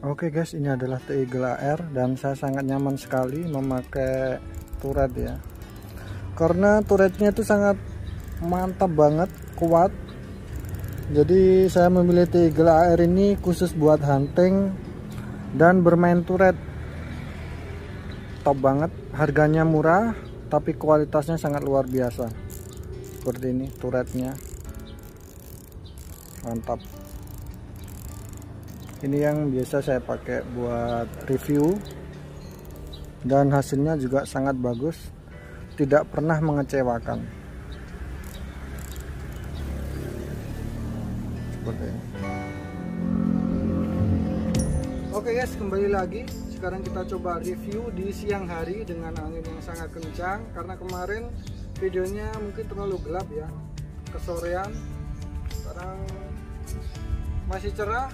Oke guys, ini adalah Eagle AR dan saya sangat nyaman sekali memakai turret ya, karena turretnya itu sangat mantap banget, kuat. Jadi saya memilih Eagle AR ini khusus buat hunting dan bermain turret. Top banget, harganya murah tapi kualitasnya sangat luar biasa. Seperti ini turretnya, mantap. Ini yang biasa saya pakai buat review dan hasilnya juga sangat bagus, tidak pernah mengecewakan. Seperti ini. Oke guys, kembali lagi. Sekarang kita coba review di siang hari dengan angin yang sangat kencang, karena kemarin videonya mungkin terlalu gelap ya, kesorean. Sekarang masih cerah,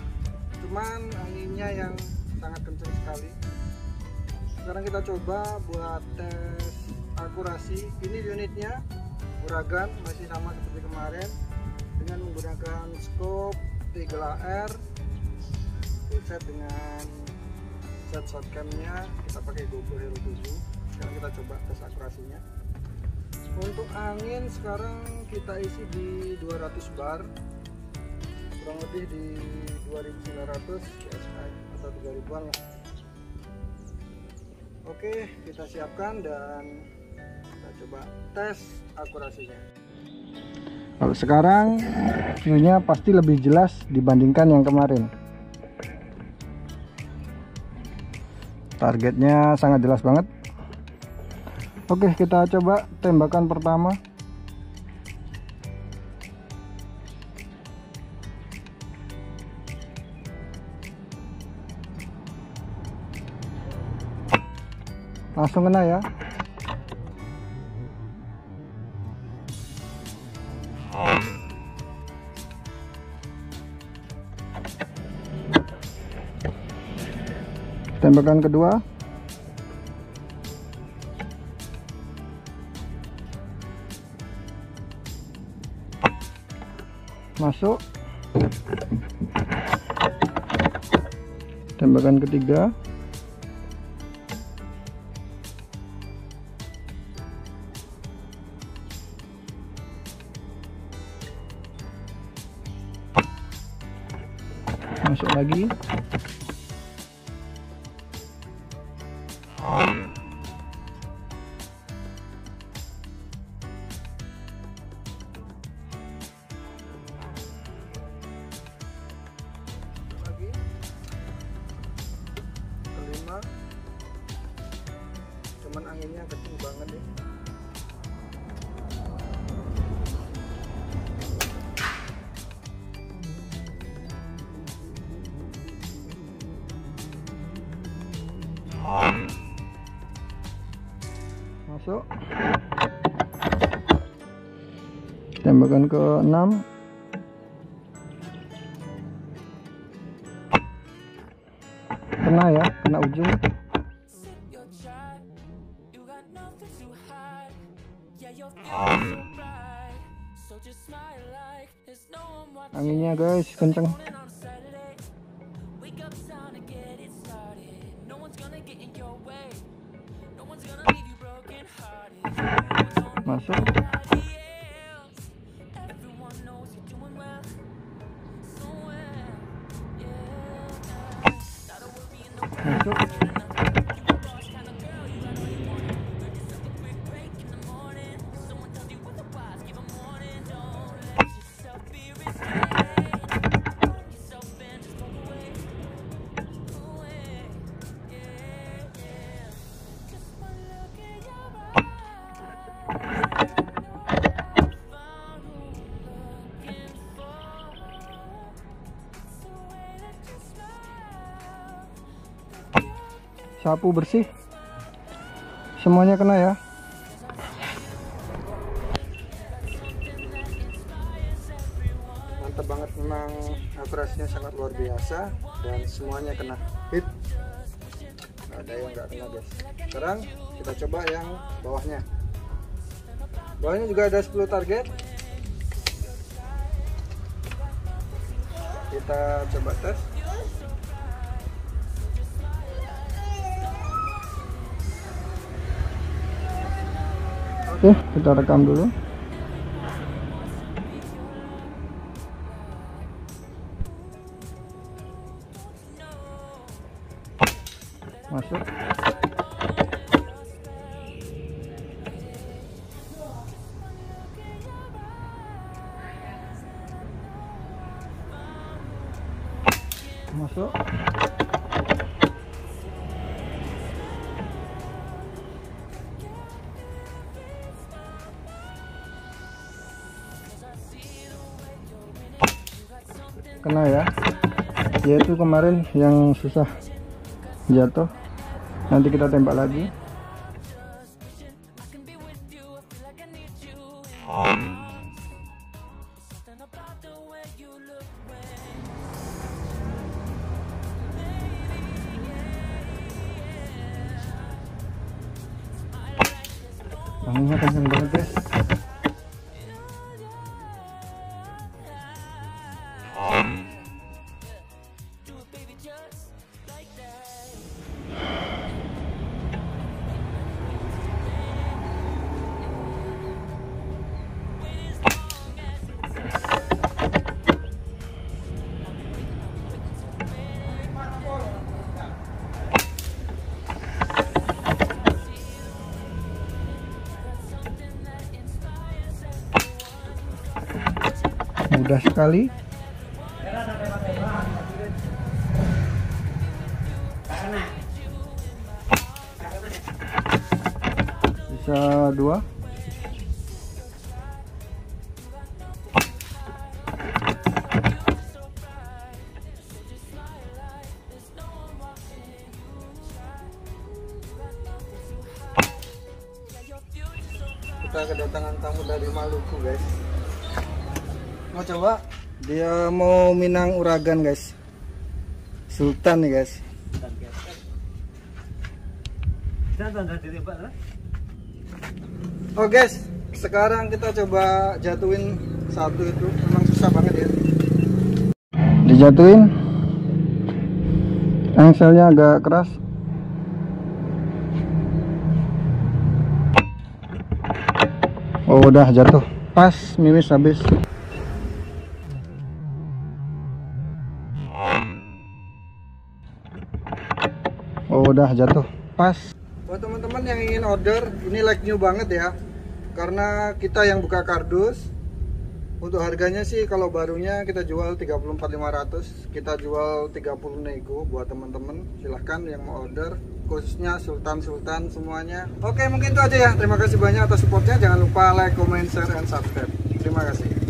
cuman anginnya yang sangat kencang sekali. Sekarang kita coba buat tes akurasi. Ini unitnya Uragan, masih sama seperti kemarin, dengan menggunakan scope Eagle AR, set dengan set shotcamnya kita pakai GoPro Hero 7. Sekarang kita coba tes akurasinya. Untuk angin sekarang kita isi di 200 bar, kurang lebih di 2900 PSI atau 3000-an lah. Oke, kita siapkan dan kita coba tes akurasinya. Kalau sekarang view-nya pasti lebih jelas dibandingkan yang kemarin. Targetnya sangat jelas banget. Oke, kita coba tembakan pertama. Langsung kena ya. Tembakan kedua. Masuk. Tembakan ketiga. Masuk lagi. Lagi. Kelima. Cuman anginnya kecil banget ya. Masuk. Tembakan ke-6. Kena ya, kena ujung. Anginnya guys kenceng. Masuk. Masuk. Sapu bersih, semuanya kena ya. Mantap banget, memang akurasinya sangat luar biasa dan semuanya kena hit, nggak ada yang nggak kena guys. Sekarang kita coba yang bawahnya. Bawahnya juga ada 10 target. Kita coba tes. Oke, kita rekam dulu. Masuk. Masuk. Kena ya. Yaitu kemarin yang susah jatuh. Nanti kita tembak lagi. Anginnya kenceng banget guys. Mudah sekali. Bisa 2. Kita kedatangan tamu dari Maluku guys. Mau coba, dia mau Minang Uragan guys, Sultan nih guys. Oh guys, sekarang kita coba jatuhin satu itu, memang susah banget ya. Dijatuhin, engselnya agak keras. Oh udah jatuh, pas mimis habis. Oh udah jatuh pas. Buat teman-teman yang ingin order, ini like new banget ya, karena kita yang buka kardus. Untuk harganya sih kalau barunya kita jual 34.500, kita jual 30 nego. Buat teman-teman silahkan yang mau order, khususnya Sultan semuanya. Oke, mungkin itu aja ya. Terima kasih banyak atas supportnya. Jangan lupa like, comment, share, and subscribe. Terima kasih.